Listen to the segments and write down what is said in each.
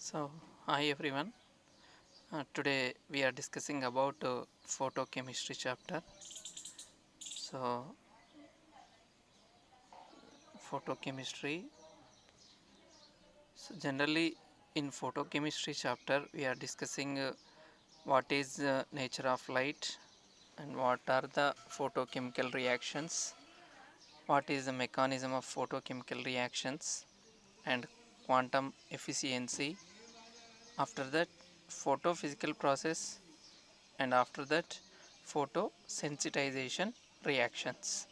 So, hi everyone. Today we are discussing about photochemistry chapter. So, photochemistry. So, generally in photochemistry chapter we are discussing what is the nature of light and what are the photochemical reactions, what is the mechanism of photochemical reactions and quantum efficiency. After that, photophysical process, and after that photosensitization reactions.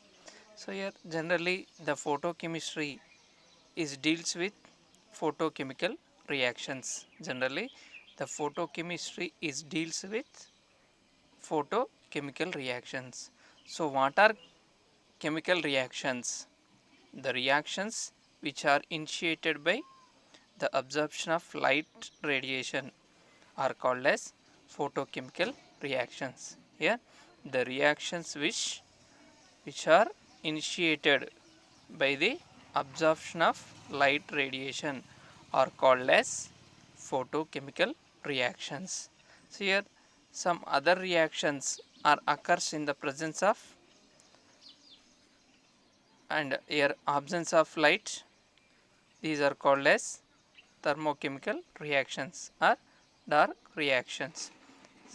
So here generally the photochemistry is deals with photochemical reactions. Generally the photochemistry is deals with photochemical reactions. So what are chemical reactions? The reactions which are initiated by the absorption of light radiation are called as photochemical reactions. Here the reactions which are initiated by the absorption of light radiation are called as photochemical reactions. So here some other reactions are occurs in the presence of and here absence of light. These are called as thermochemical reactions or dark reactions.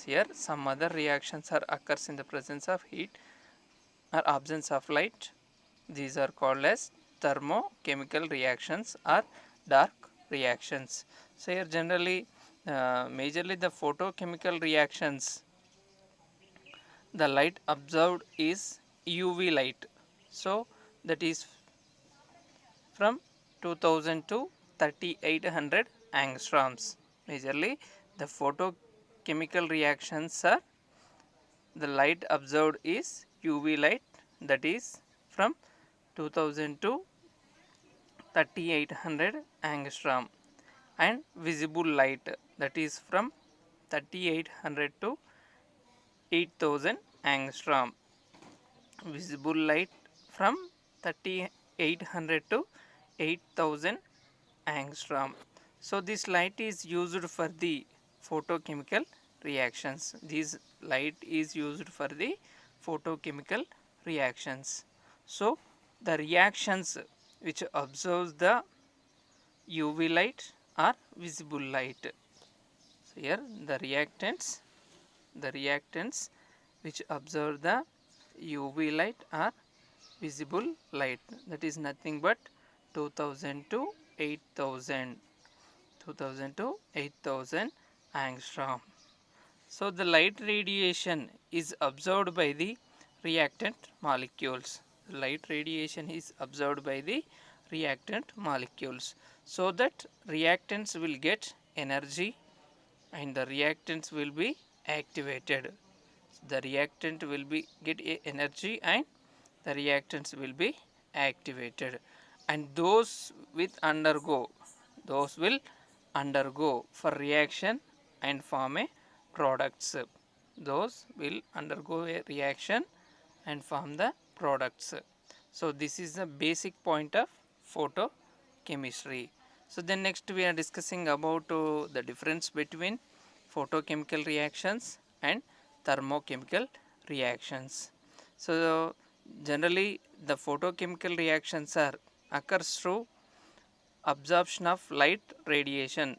Here some other reactions are occurs in the presence of heat or absence of light. These are called as thermochemical reactions or dark reactions. So here generally majorly the photochemical reactions, the light observed is UV light. So that is from 2000 to 3800 angstroms. Majorly the photochemical reactions are, the light observed is UV light, that is from 2000 to 3800 angstrom, and visible light, that is from 3800 to 8000 angstrom. Visible light from 3800 to 8000 angstrom. So this light is used for the photochemical reactions. This light is used for the photochemical reactions. So the reactions which observes the UV light or visible light. So here the reactants which observe the UV light or visible light, that is nothing but 2000 to 8000 to 8000 angstrom. So the light radiation is observed by the reactant molecules. Light radiation is observed by the reactant molecules, so that reactants will get energy and the reactants will be activated. The reactant will be get energy and the reactants will be activated, and those will undergo for reaction and form a products. Those will undergo a reaction and form the products. So this is the basic point of photochemistry. So then next we are discussing about the difference between photochemical reactions and thermochemical reactions. So generally the photochemical reactions are occurs through absorption of light radiation.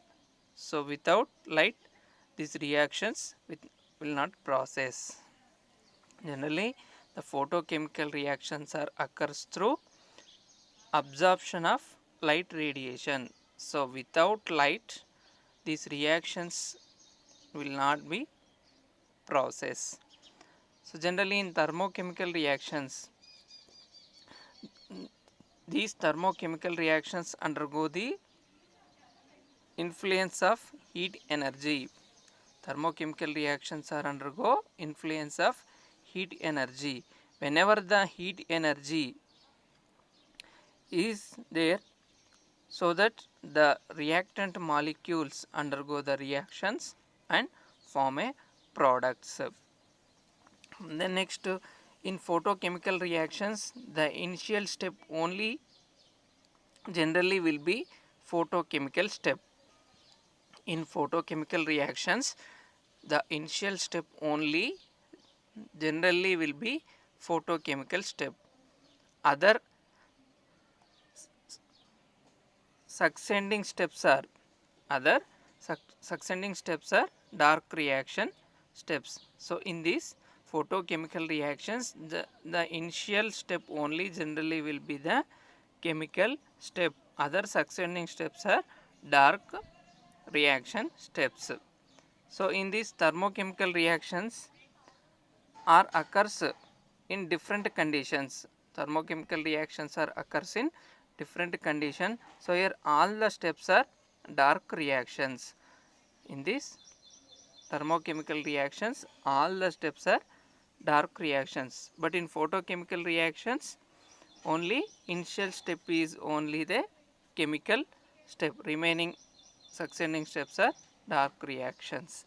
So without light these reactions will not process. Generally the photochemical reactions are occurs through absorption of light radiation. So without light these reactions will not be processed. So generally in thermochemical reactions, these thermochemical reactions undergo the influence of heat energy. Thermochemical reactions are undergo influence of heat energy. Whenever the heat energy is there, so that the reactant molecules undergo the reactions and form a products. Then next, in photochemical reactions the initial step only generally will be photochemical step. In photochemical reactions, the initial step only generally will be photochemical step. Other succeeding steps are dark reaction steps. So in these photochemical reactions, the initial step only generally will be the chemical step. Other succeeding steps are dark reaction steps. So in these thermochemical reactions are occurs in different conditions. Thermochemical reactions are occurs in different condition. So here all the steps are dark reactions. In this thermochemical reactions, all the steps are dark reactions. But in photochemical reactions, only initial step is only the chemical step. Remaining succeeding steps are dark reactions.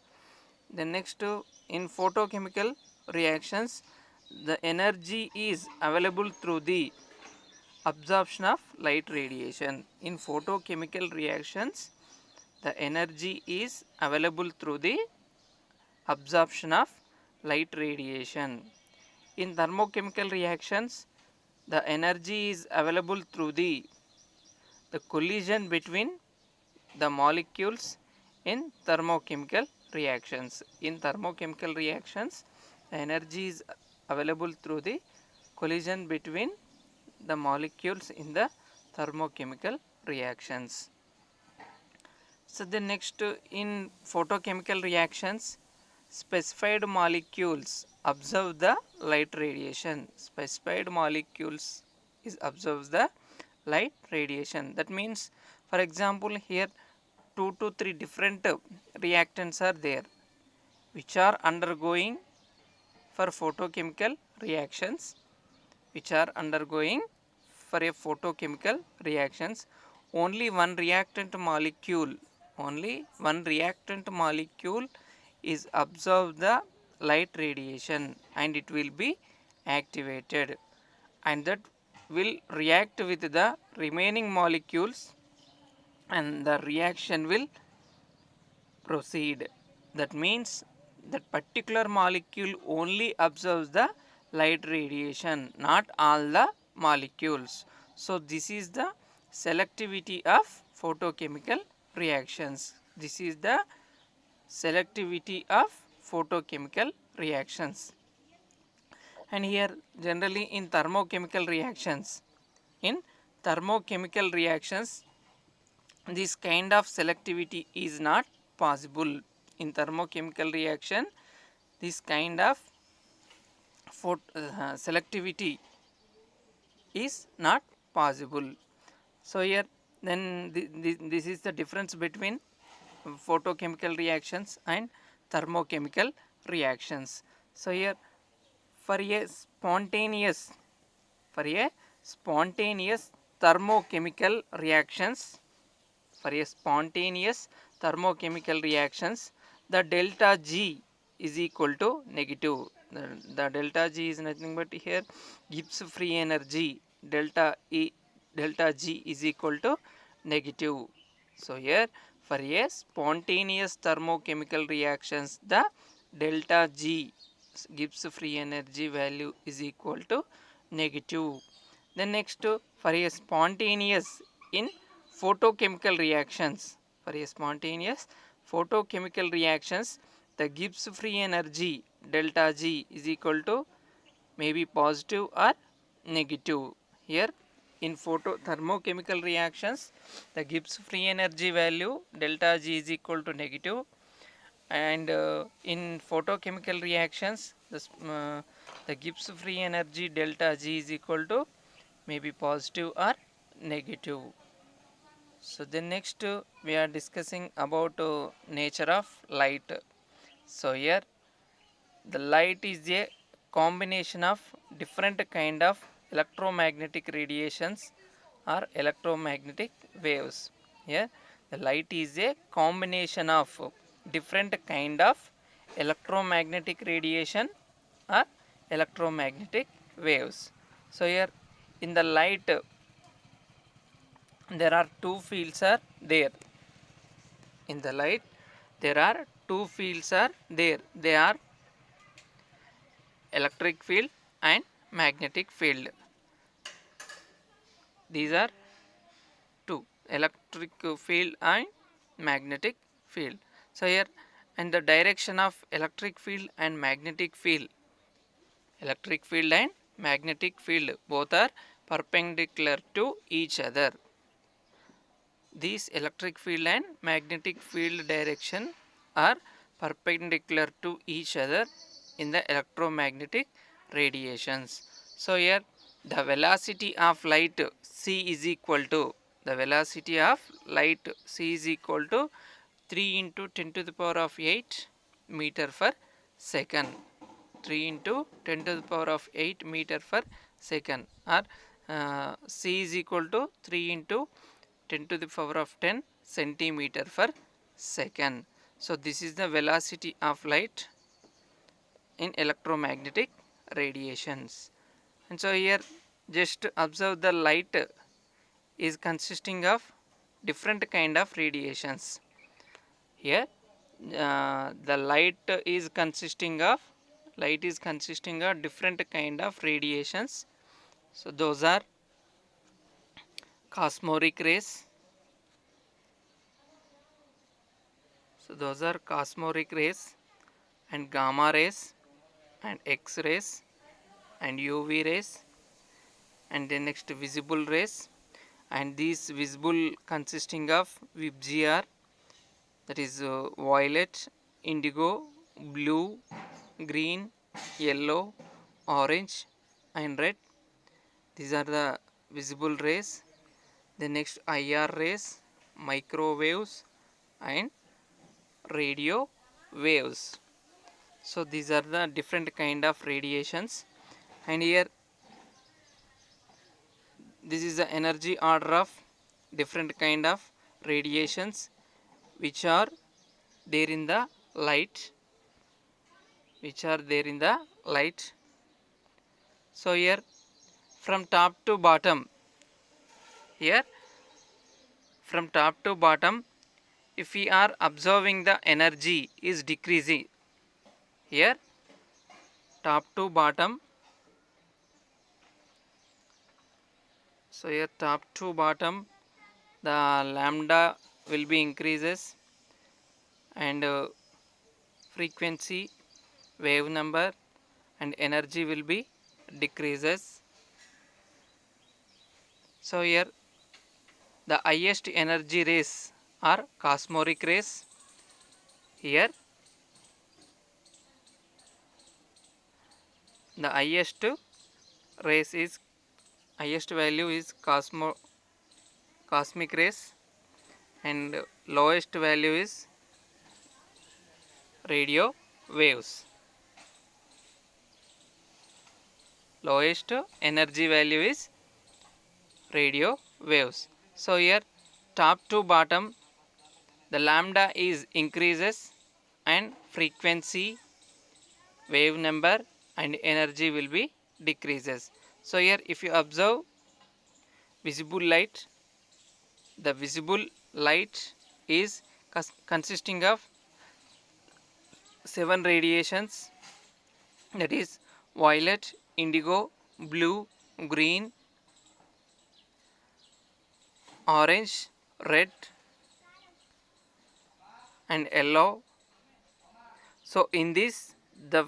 Then next, in photochemical reactions, the energy is available through the absorption of light radiation. In photochemical reactions, the energy is available through the absorption of light radiation. In thermochemical reactions, the energy is available through the collision between the molecules in thermochemical reactions. In thermochemical reactions, the energy is available through the collision between the molecules in the thermochemical reactions. So the next, in photochemical reactions, specified molecules absorb the light radiation. Specified molecules is absorbs the light radiation. That means, for example, here 2 to 3 different reactants are there which are undergoing for photochemical reactions, which are undergoing for a photochemical reactions. Only one reactant molecule is absorb the light radiation and it will be activated, and that will react with the remaining molecules and the reaction will proceed. That means that particular molecule only absorbs the light radiation, not all the molecules. So this is the selectivity of photochemical reactions. This is the selectivity of photochemical reactions. And here generally in thermochemical reactions, this kind of selectivity is not possible. In thermochemical reaction, this kind of selectivity is not possible. So here then this is the difference between photochemical reactions and thermochemical reactions. So here for a spontaneous thermochemical reactions, the delta G is equal to negative. The delta G is nothing but here Gibbs free energy delta G is equal to negative. So here for a spontaneous thermochemical reactions, the delta G Gibbs free energy value is equal to negative. Then next, for a spontaneous in photochemical reactions, the Gibbs free energy delta G is equal to maybe positive or negative. Here in thermochemical reactions, the Gibbs free energy value delta G is equal to negative, and in photochemical reactions the Gibbs free energy delta G is equal to maybe positive or negative. So then next, we are discussing about nature of light. So here the light is a combination of different kind of electromagnetic radiations or electromagnetic waves. Here the light is a combination of different kind of electromagnetic radiation or electromagnetic waves. So here in the light there are two fields are there. In the light there are two fields are there. They are electric field and magnetic field. These are two, electric field and magnetic field. So here, and the direction of electric field and magnetic field, both are perpendicular to each other. These electric field and magnetic field direction are perpendicular to each other in the electromagnetic radiations. So here the velocity of light c is equal to, the velocity of light c is equal to 3 into 10 to the power of 8 meter per second. 3 into 10 to the power of 8 meter per second, or c is equal to 3 into 10 to the power of 10 centimeter per second. So this is the velocity of light in electromagnetic radiations. And so here just observe, the light is consisting of different kind of radiations. Here the light is consisting of different kind of radiations. So those are cosmoric rays. So those are cosmoric rays and gamma rays and X rays and UV rays, and then next visible rays, and these visible consisting of VIBGR, that is violet, indigo, blue, green, yellow, orange and red. These are the visible rays. The next IR rays, microwaves and radio waves. So these are the different kind of radiations. And here this is the energy order of different kind of radiations which are there in the light, So here from top to bottom, if we are observing, the energy is decreasing. Here top to bottom, so here top to bottom the lambda will be increases, and frequency, wave number and energy will be decreases. So here the highest energy rays are cosmoric rays. Here the highest value is cosmic rays, and lowest value is radio waves. Lowest energy value is radio waves. So here top to bottom the lambda is increases, and frequency, wave number and energy will be decreases. So here if you observe visible light, the visible light is consisting of 7 radiations, that is violet, indigo, blue, green, orange, red and yellow. So in this, the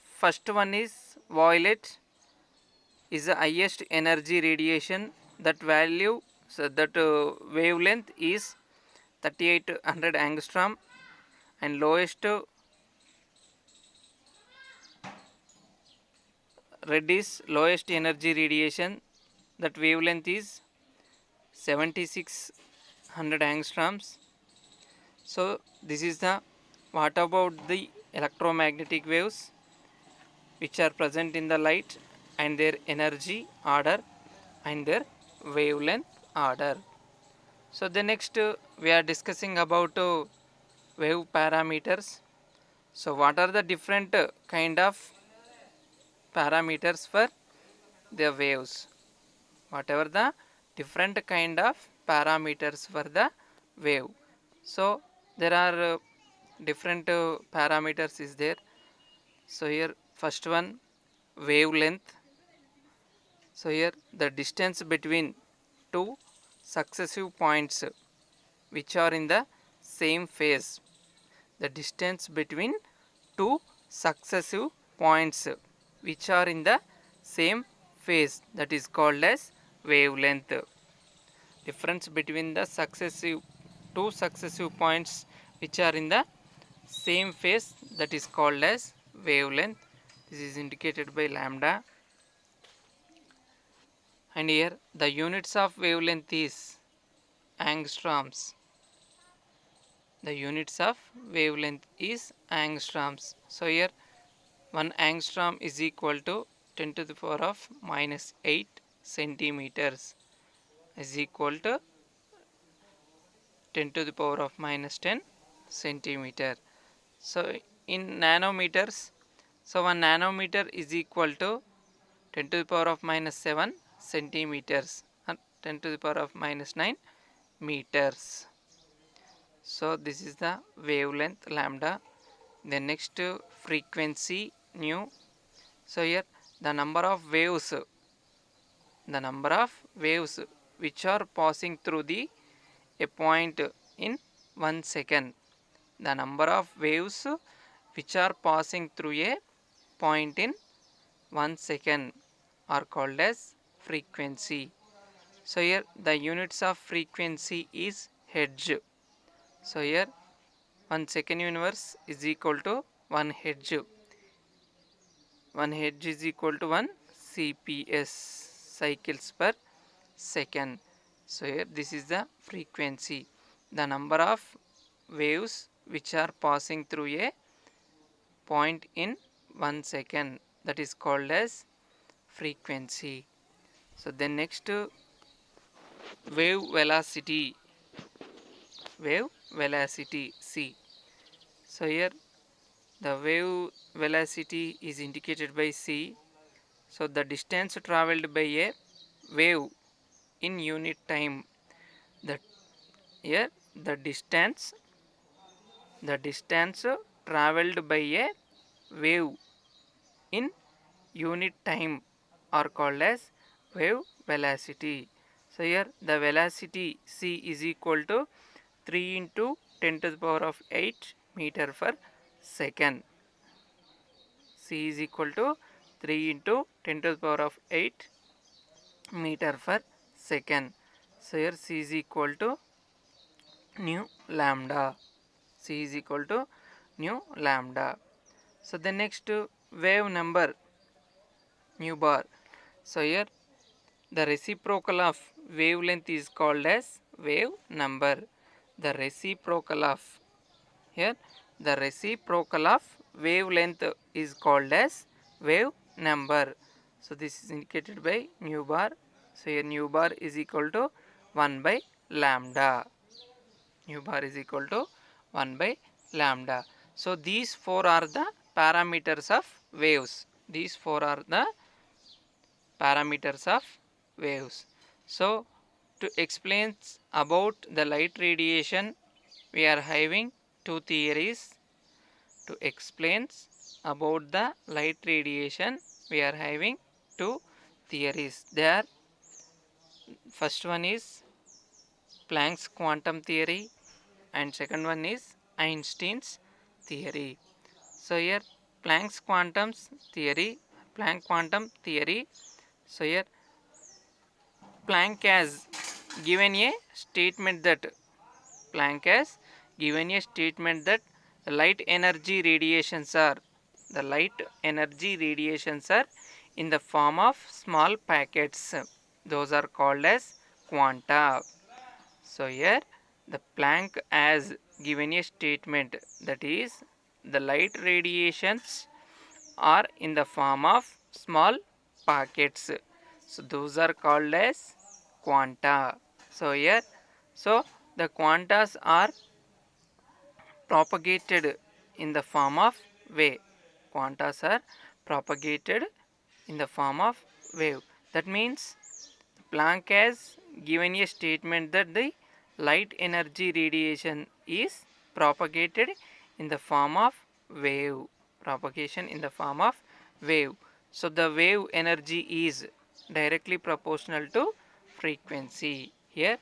first one is violet, is the highest energy radiation. That value, so that wavelength is 3800 angstrom, and lowest red is lowest energy radiation, that wavelength is 7600 angstroms. So this is the, what about the electromagnetic waves which are present in the light, and their energy order and their wavelength order. So the next we are discussing about wave parameters. So what are the different kind of parameters for the waves? Whatever the different kind of parameters for the wave. So There are different parameters is there. So here first one, wavelength. So here the distance between two successive points which are in the same phase. The distance between two successive points which are in the same phase, that is called as wavelength. Difference between the two successive points which are in the same phase, that is called as wavelength. This is indicated by lambda. And here the units of wavelength is angstroms. The units of wavelength is angstroms. So here 1 angstrom is equal to 10 to the power of minus 8 centimeters is equal to 10 to the power of minus 10 centimeter. So in nanometers, so 1 nanometer is equal to 10 to the power of minus 7 centimeters and 10 to the power of minus 9 meters. So this is the wavelength lambda. The next frequency nu. So here the number of waves which are passing through a point in 1 second. The number of waves which are passing through a point in 1 second are called as frequency. So here the units of frequency is hertz. So here 1 second universe is equal to 1 hertz. 1 hertz is equal to 1 CPS, cycles per second. So here this is the frequency, the number of waves which are passing through a point in 1 second, that is called as frequency. So then next wave velocity, c. So here the wave velocity is indicated by c. So the distance traveled by a wave in unit time. That here the distance traveled by a wave in unit time are called as wave velocity. So here the velocity c is equal to 3 into 10 to the power of 8 meter per second. C is equal to 3 into 10 to the power of 8 meter per second. So here c is equal to nu lambda. C is equal to nu lambda. So the next wave number, nu bar. So here the reciprocal of wavelength is called as wave number. The reciprocal of here the reciprocal of wavelength is called as wave number. So this is indicated by nu bar. So here nu bar is equal to 1 by lambda. Nu bar is equal to 1 by lambda. So these four are the parameters of waves. These four are the parameters of waves. So to explain about the light radiation, we are having two theories. To explain about the light radiation, we are having two theories. There, first one is Planck's quantum theory and second one is Einstein's theory. So here Planck's Planck quantum theory. So here Planck has given a statement that the light energy radiations are in the form of small packets. Those are called as quanta. So here the Planck has given a statement, that is the light radiations are in the form of small packets. So those are called as quanta. So here, so the quantas are propagated in the form of wave. Quantas are propagated in the form of wave. That means Planck has given a statement that the light energy radiation is propagated in the form of wave. Propagation in the form of wave. So the wave energy is directly proportional to frequency. Here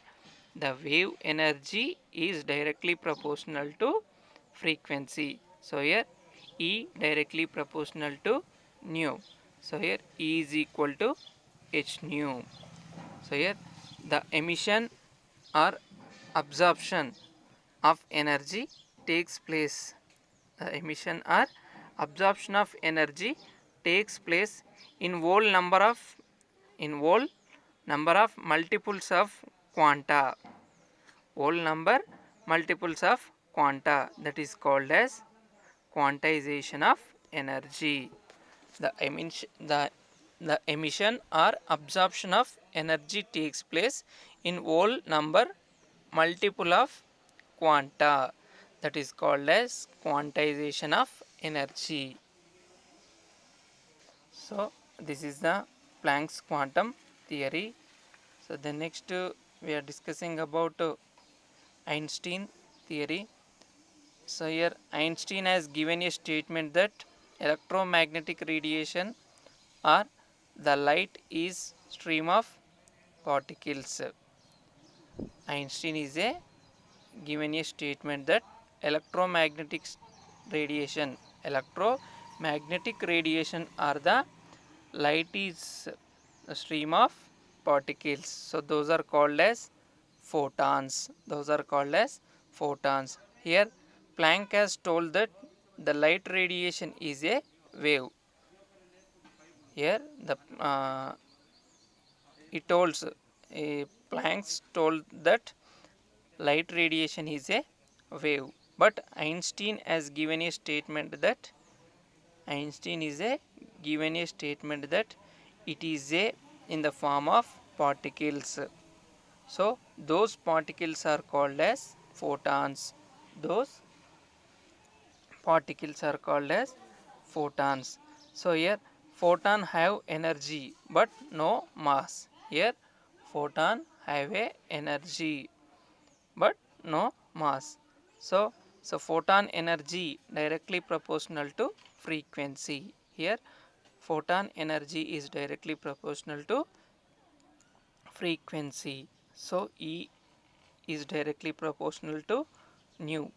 the wave energy is directly proportional to frequency. So here E directly proportional to nu. So here E is equal to h nu. So here the emission or absorption of energy takes place. The emission or absorption of energy takes place in whole number of multiples of quanta. Whole number multiples of quanta, that is called as quantization of energy. The emission or absorption of energy takes place in whole number multiple of quanta, that is called as quantization of energy. So this is the Planck's quantum theory. So the next we are discussing about Einstein theory. So here Einstein has given a statement that electromagnetic radiation or the light is stream of particles. Einstein is given a statement that electromagnetic radiation or the light is a stream of particles. So those are called as photons. Here Planck has told that the light radiation is a wave. Here the it holds Planck told that light radiation is a wave, but Einstein has given a statement that it is a in the form of particles. So those particles are called as photons. Those particles are called as photons. So here photon have energy but no mass. Here photon have a energy but no mass. So photon energy directly proportional to frequency. Here photon energy is directly proportional to frequency. So E is directly proportional to nu.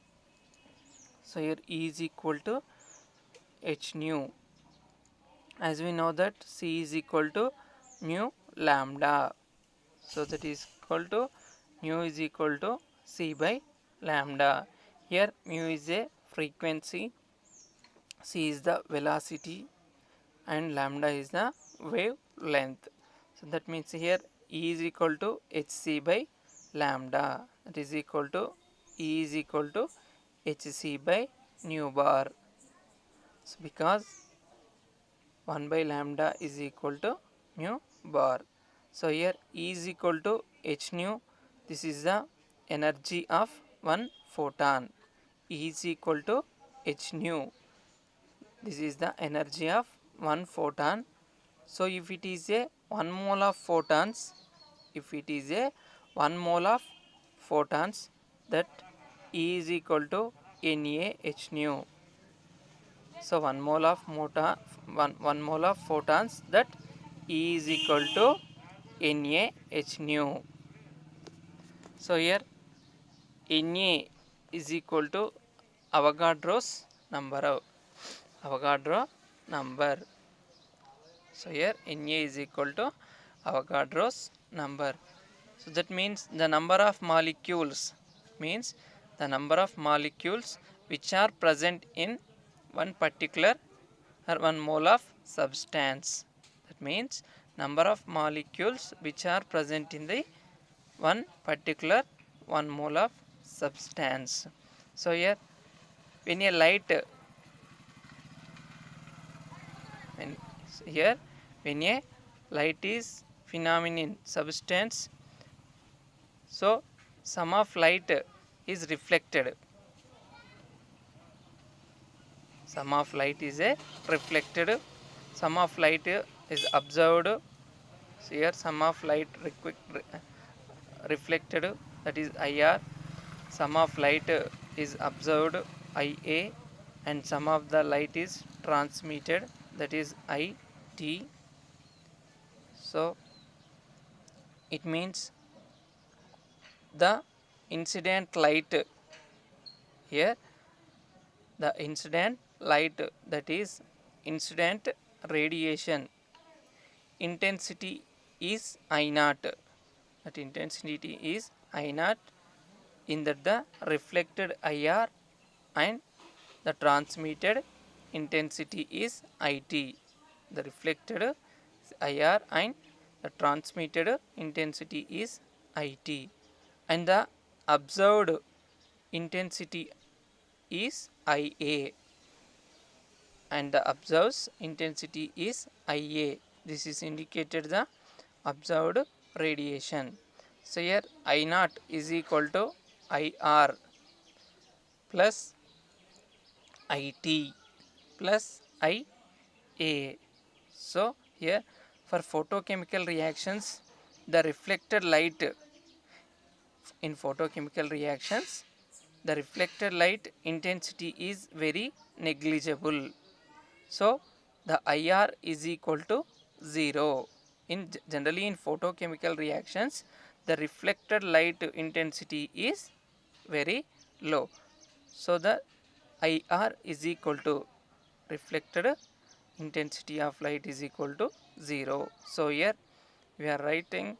So here E is equal to h nu. As we know that C is equal to mu lambda. So that is equal to mu is equal to C by lambda. Here mu is a frequency, C is the velocity and lambda is the wavelength. So that means here E is equal to hc by lambda, that is equal to E is equal to hc by nu bar. So because 1 by lambda is equal to mu bar. So here E is equal to h nu. This is the energy of one photon. E is equal to h nu. This is the energy of one photon. So if it is a 1 mole of photons, that E is equal to Na h nu. So 1 mole of photons, that E is equal to Na h nu. So here Na is equal to Avogadro's number. So here Na is equal to Avogadro's number. So that means the number of molecules which are present in one particular or 1 mole of substance. That means number of molecules which are present in the one particular 1 mole of substance. So here when a light is phenomenon substance, so some of light is reflected. Some of light is some of light is observed. So here some of light reflected, that is IR. Some of light is observed IA, and some of the light is transmitted, that is IT. So it means the incident light here, the incident light, that is incident radiation intensity is I naught, that intensity is I naught, in that the reflected IR and the transmitted intensity is IT. The reflected IR and the transmitted intensity is IT, and the observed intensity is IA, and the observed intensity is IA. This is indicated the observed radiation. So here I naught is equal to IR plus IT plus IA. So here for photochemical reactions, the reflected light in photochemical reactions, the reflected light intensity is very negligible. So the IR is equal to 0. Generally in photochemical reactions, the reflected light intensity is very low. So the IR is equal to reflected intensity of light is equal to 0. So here we are writing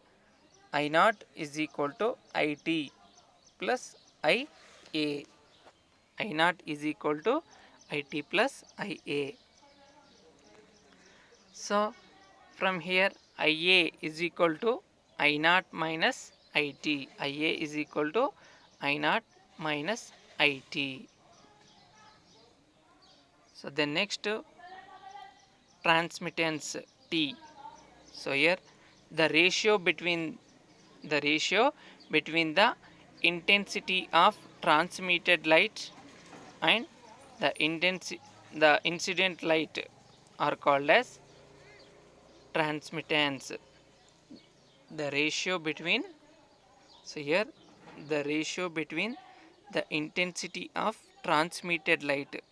I naught is equal to IT plus IA. I naught is equal to IT plus IA. So from here IA is equal to I naught minus IT. IA is equal to I naught minus IT. So the next transmittance T. So here the ratio between the intensity of transmitted light and the incident light are called as transmittance. The ratio between the ratio between the intensity of transmitted light,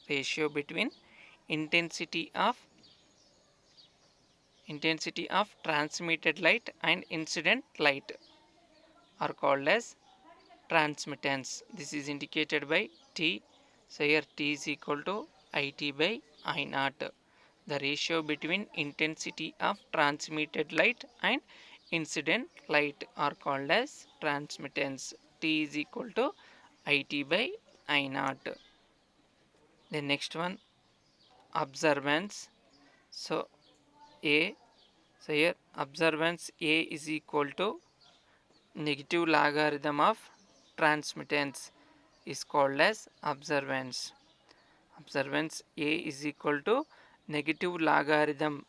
ratio between intensity of transmitted light and incident light are called as transmittance. This is indicated by T. So here T is equal to IT by I naught. The ratio between intensity of transmitted light and incident light are called as transmittance. T is equal to IT by I naught. The next one, observance. So A. So here observance A is equal to negative logarithm of transmittance is called as observance. Observance A is equal to negative logarithm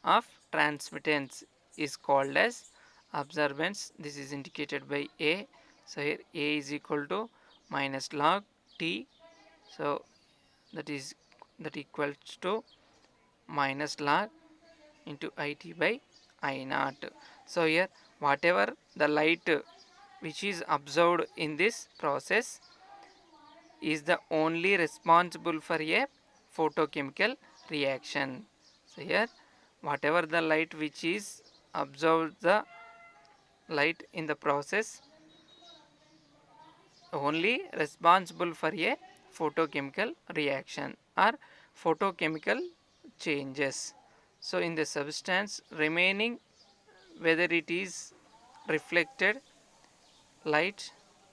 of transmittance is called as observance. This is indicated by A. So here A is equal to minus log T. So that equals to minus log into IT by I naught. So here whatever the light which is observed in this process is the only responsible for a photochemical reaction. So here whatever the light which is observed, the light in the process only responsible for a photochemical reaction or photochemical changes. So in the substance remaining, whether it is reflected light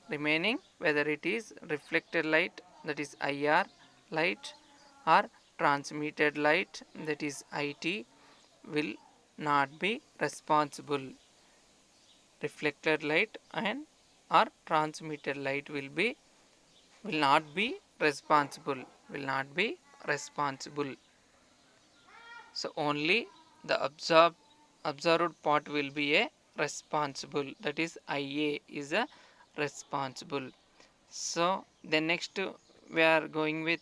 whether it is reflected light, that is IR light, or transmitted light, that is IT, will not be responsible. Reflected light and or transmitted light will not be responsible. So only the observed part will be a responsible, that is IA is a responsible. So the next we are going with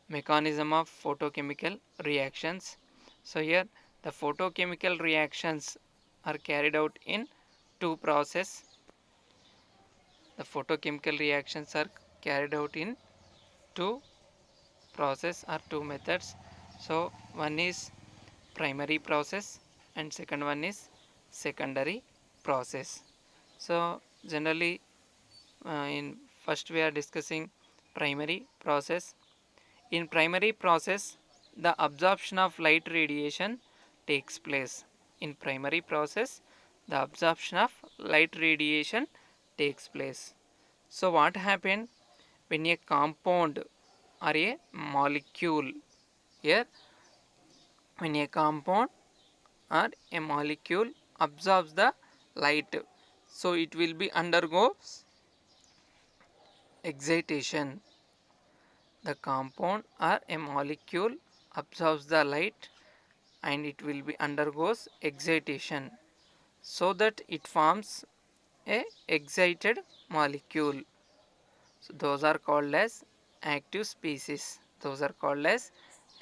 mechanism of photochemical reactions. So here the photochemical reactions are carried out in two process. The photochemical reactions are carried out in two process or two methods. So one is primary process and second one is secondary process. So generally in first we are discussing primary process. In primary process, the absorption of light radiation takes place. In primary process, the absorption of light radiation takes place. So what happened when a compound or a molecule, here when a compound or a molecule absorbs the light, so it will be undergoes excitation. The compound or a molecule absorbs the light and it will be undergoes excitation, so that it forms a excited molecule. So those are called as active species. Those are called as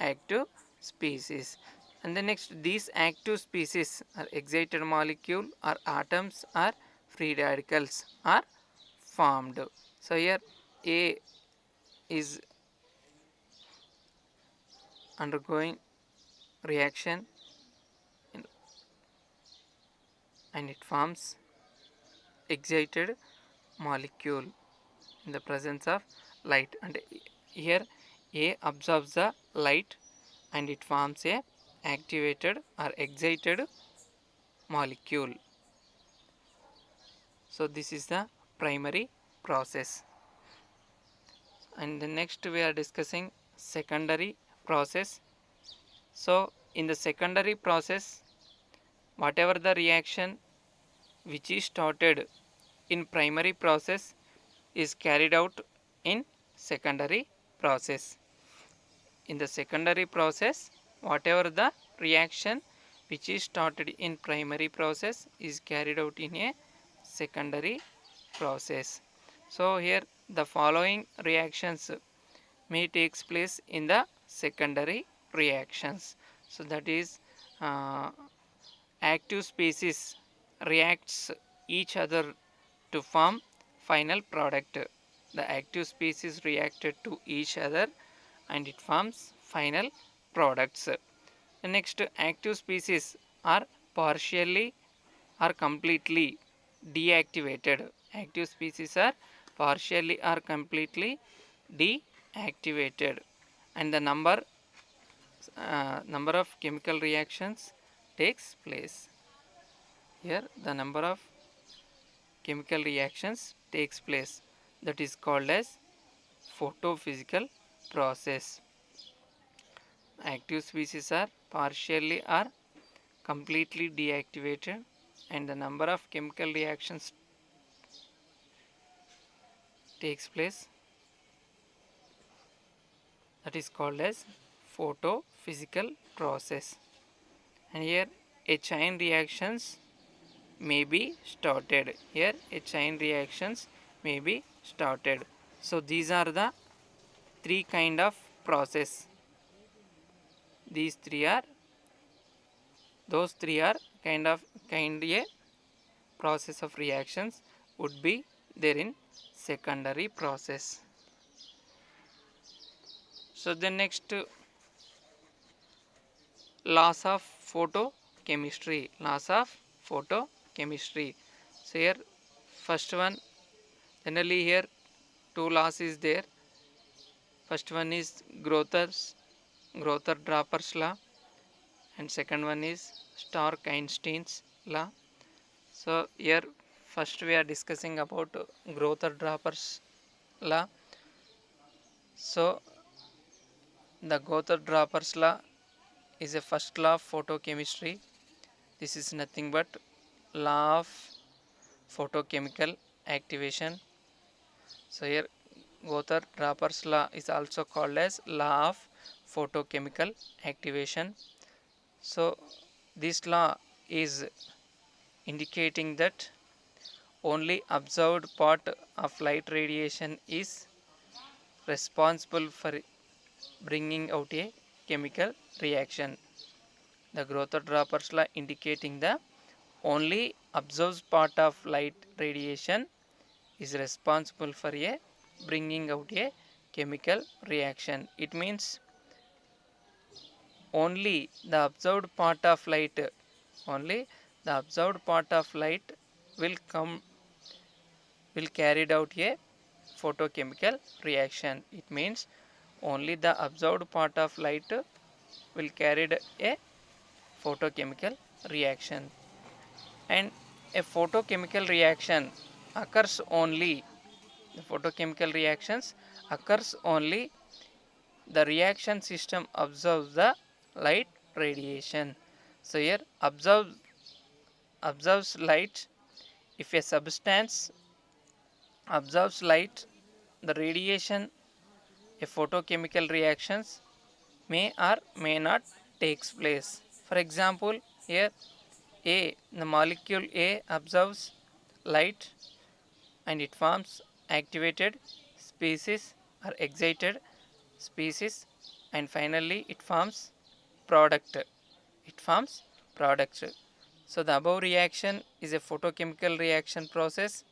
active species. And the next, these active species are excited molecule or atoms or free radicals are formed. So here A is undergoing reaction and it forms excited molecule in the presence of light, and here A absorbs the light and it forms a activated or excited molecule. So this is the primary process. And the next we are discussing secondary process. So in the secondary process, whatever the reaction which is started in primary process is carried out in secondary process. In the secondary process, whatever the reaction which is started in primary process is carried out in a secondary process. So here the following reactions may takes place in the secondary reactions. So that is uh, active species reacts each other to form final product. The active species reacted to each other and it forms final products. The next, active species are partially or completely deactivated. Active species are partially or completely deactivated, and the number of chemical reactions takes place. Here the number of chemical reactions takes place, that is called as photophysical process. Active species are partially or completely deactivated and the number of chemical reactions takes place, that is called as photophysical process. And here a chain reactions may be started. Here a chain reactions may be started. So these are the three kind of process. These three are, those three are kind a process of reactions would be there in secondary process. So the next, laws of photochemistry. Laws of photochemistry. So here first one, generally here two laws is there. First one is Grother-Draper's law and second one is Stark-Einstein's law. So here first we are discussing about Grother-Draper's law. So the Grother-Draper's law is a first law of photochemistry. This is nothing but law of photochemical activation. So here Grother-Draper's law is also called as law of photochemical activation. So this law is indicating that only observed part of light radiation is responsible for bringing out a chemical reaction. The Grother-Draper's law indicating the only observed part of light radiation is responsible for a bringing out a chemical reaction. It means only the observed part of light, only the observed part of light will carried out a photochemical reaction. It means only the observed part of light will carried a photochemical reaction. And a photochemical reaction occurs only, the photochemical reactions occurs only the reaction system observes the light radiation. So here observes light. If a substance observes light, the radiation, a photochemical reactions may or may not takes place. For example, here the molecule A observes light and it forms activated species or excited species, and finally it forms product. It forms product. So the above reaction is a photochemical reaction process.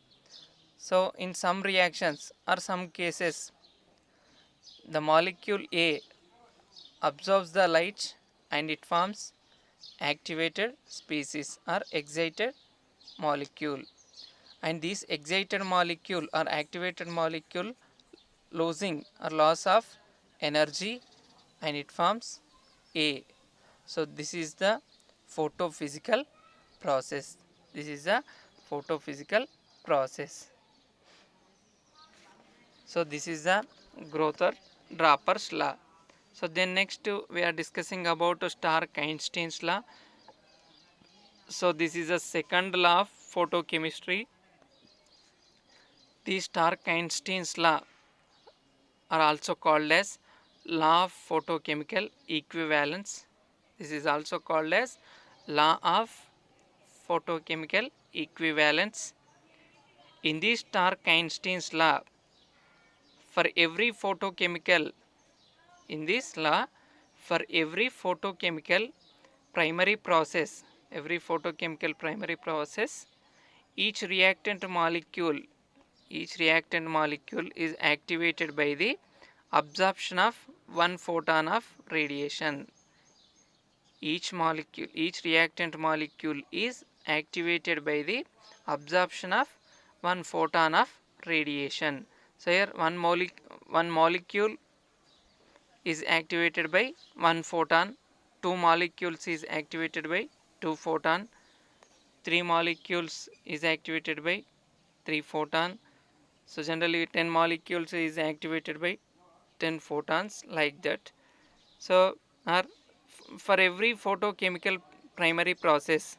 So in some reactions or some cases, the molecule A absorbs the light and it forms activated species or excited molecule, and this excited molecule or activated molecule losing or loss of energy and it forms A. So this is the photophysical process. This is the photophysical process. So this is the Grother-Draper's law. So then next we are discussing about Stark-Einstein's law. So this is the second law of photochemistry. The Stark-Einstein's law are also called as law of photochemical equivalence. This is also called as law of photochemical equivalence. In this Stark-Einstein's law, for every photochemical, in this law, for every photochemical primary process, each reactant molecule is activated by the absorption of one photon of radiation. Each reactant molecule is activated by the absorption of one photon of radiation. So here one molecule is activated by one photon, two molecules is activated by two photon, three molecules is activated by three photon. So generally 10 molecules is activated by 10 photons, like that. So for every photochemical primary process,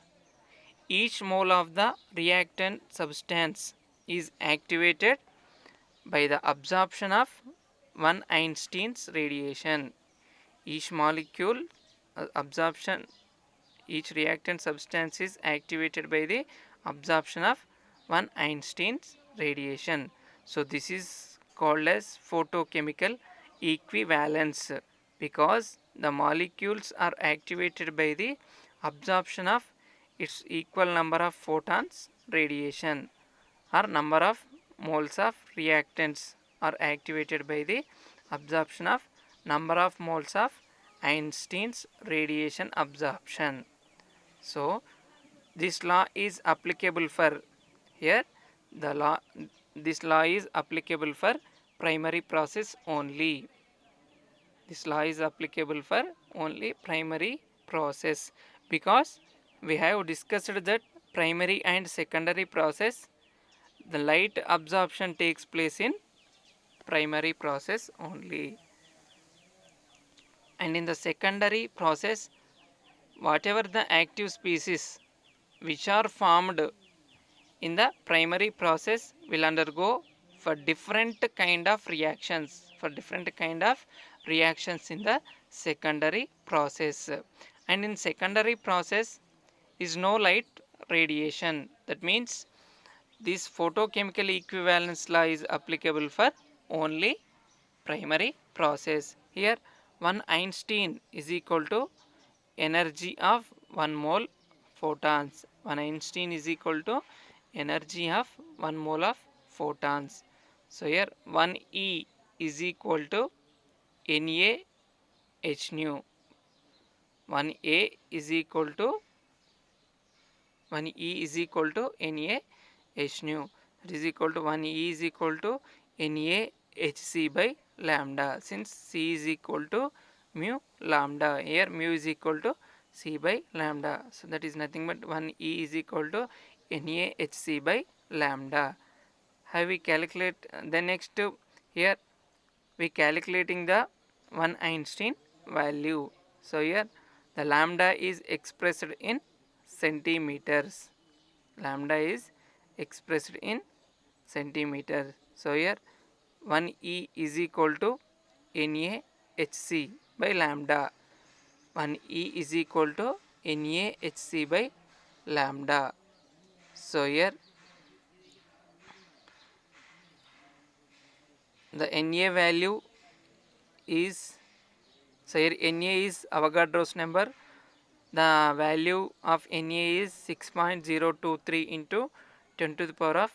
each mole of the reactant substance is activated by the absorption of one Einstein's radiation. Each molecule absorption, each reactant substance is activated by the absorption of one Einstein's radiation. So this is called as photochemical equivalence, because the molecules are activated by the absorption of its equal number of photons radiation, or number of moles of reactants are activated by the absorption of number of moles of Einstein's radiation absorption. So this law is applicable for, here the law, this law is applicable for primary process only. This law is applicable for only primary process, because we have discussed that primary and secondary process, the light absorption takes place in primary process only, and in the secondary process, whatever the active species which are formed in the primary process will undergo for different kind of reactions, in the secondary process. And in secondary process is no light radiation. That means this photochemical equivalence law is applicable for only primary process. Here 1 Einstein is equal to energy of 1 mole photons. 1 Einstein is equal to energy of 1 mole of photons. So here 1E is equal to Na h nu. 1A is equal to 1E is equal to Na h nu. That is equal to 1E is equal to Na hc by lambda. Since C is equal to mu lambda, here mu is equal to C by lambda. So that is nothing but 1E is equal to Na hc by lambda. How we calculate? The next here we calculating the 1 Einstein value. So here the lambda is expressed in centimeters. Lambda is expressed in centimeters. So here 1E is equal to NaHc by lambda. 1E is equal to NaHc by lambda. So here the Na value is, so here Na is Avogadro's number. The value of Na is 6.023 into 10 to the power of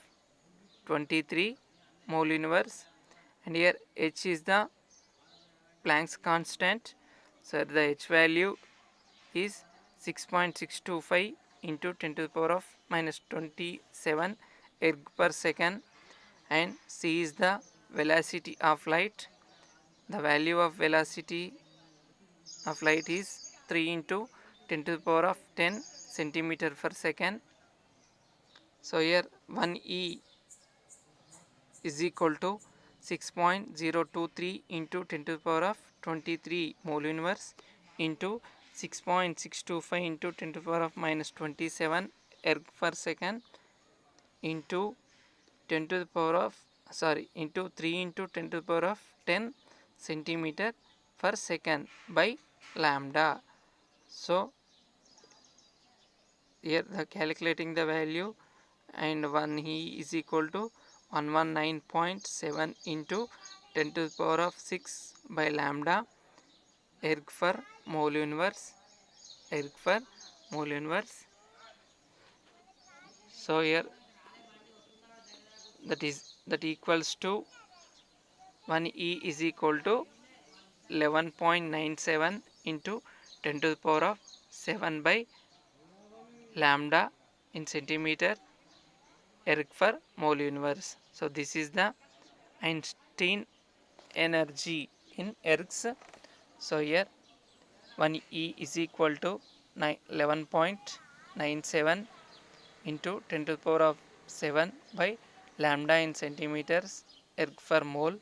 23 mole inverse, and here H is the Planck's constant. So the H value is 6.625 into 10 to the power of minus 27 erg per second, and C is the velocity of light. The value of velocity of light is 3 into 10 to the power of 10 centimeter per second. So here 1E is equal to 6.023 into 10 to the power of 23 mole inverse into 6.625 into 10 to the power of minus 27 erg per second into 10 to the power of into 3 into 10 to the power of 10 centimeter per second by lambda. So here the calculating the value, and 1 E is equal to 119.7 into 10 to the power of 6 by lambda erg for mole inverse, erg for mole inverse. So here that equals to 1E is equal to 11.97 into 10 to the power of 7 by lambda in centimeter erg for mole inverse. So this is the Einstein energy in ergs. So here 1E is equal to 11.97 into 10 to the power of 7 by lambda in centimeters erg per mole.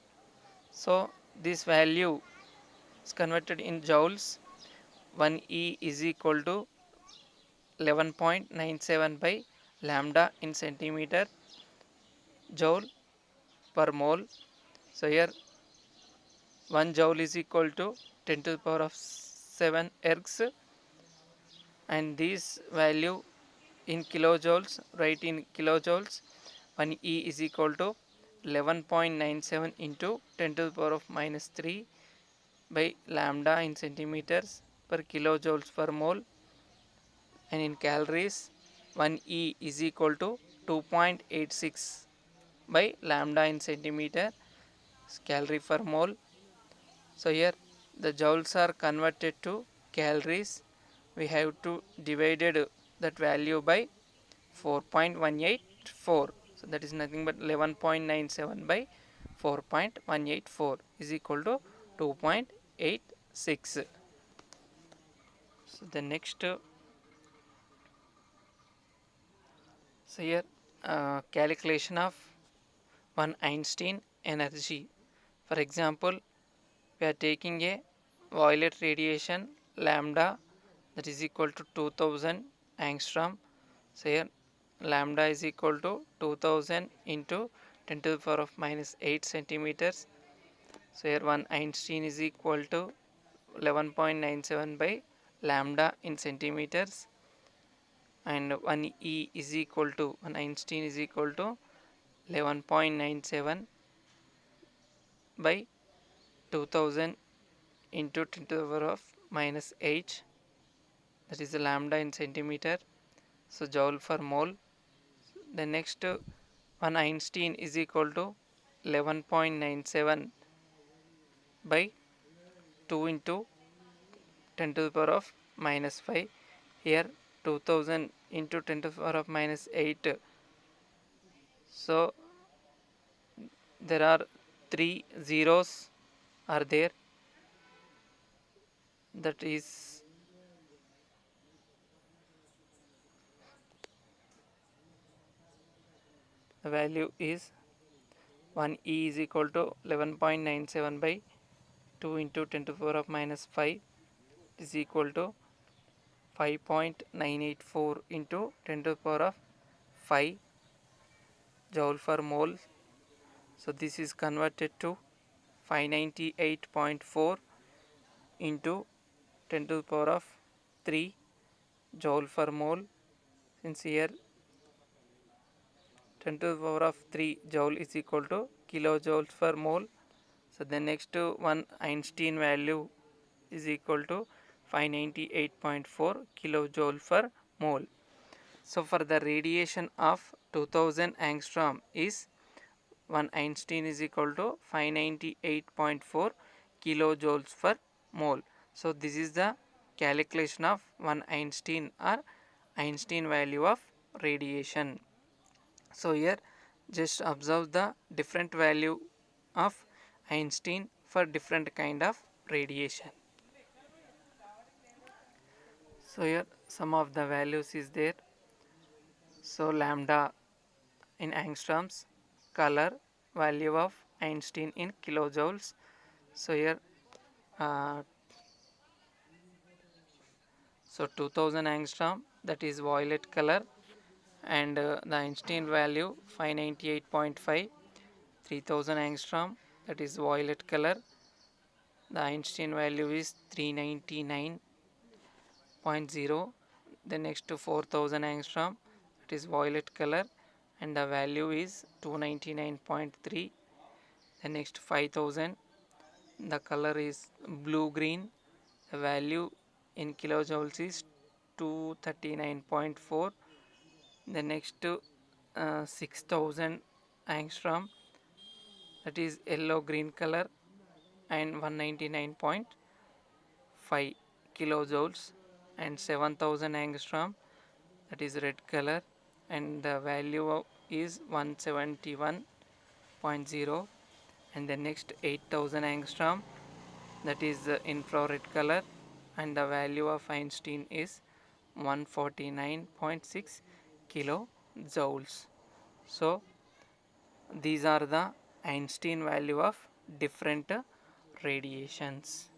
So this value is converted in joules. 1E is equal to 11.97 by lambda in centimeter joule per mole. So here 1 joule is equal to 10 to the power of 7 ergs, and this value in kilojoules, write in kilojoules. 1E is equal to 11.97 into 10 to the power of minus 3 by lambda in centimeters per kilojoules per mole, and in calories 1E is equal to 2.86 by lambda in centimeter calorie per mole. So here the joules are converted to calories. We have to divided that value by 4.184. So that is nothing but 11.97 by 4.184 is equal to 2.86. So the next, so here calculation of 1 Einstein energy. For example, we are taking a violet radiation lambda that is equal to 2000 angstrom. So here lambda is equal to 2000 into 10 to the power of minus 8 centimeters. So here 1 Einstein is equal to 11.97 by lambda in centimeters, and 1 E is equal to 1 Einstein is equal to 11.97 by 2000 into 10 to the power of minus 8, that is the lambda in centimeter, so joule per mole. The next 1 Einstein is equal to 11.97 by 2 into 10 to the power of minus 5. Here 2000 into 10 to the power of minus 8. So there are 3 zeros are there, that is the value is 1e is equal to 11.97 by 2 into 10 to the power of minus 5 is equal to 5.984 into 10 to the power of 5 joule per mole. So this is converted to 598.4 into 10 to the power of 3 joule per mole. Since here 10 to the power of 3 joule is equal to kilojoules per mole. So the next one Einstein value is equal to 598.4 kilojoule per mole. So for the radiation of 2000 angstrom is 1 Einstein is equal to 598.4 kilojoules per mole. So this is the calculation of 1 Einstein or Einstein value of radiation. So here just observe the different value of Einstein for different kind of radiation. So here some of the values is there. So lambda in angstroms, color, value of Einstein in kilojoules. So here uh, so 2000 angstrom, that is violet color, and the Einstein value 598.5. 3000 angstrom, that is violet color, the Einstein value is 399.0. The next to 4000 angstrom, that is violet color, and the value is 299.3. The next 5000, the color is blue green, the value in kilojoules is 239.4. The next to 6000 angstrom, that is yellow green color, and 199.5 kilojoules, and 7000 angstrom, that is red color, and the value is 171.0. And the next 8000 angstrom, that is infrared color, and the value of Einstein is 149.6 kilojoules. So these are the Einstein value of different radiations.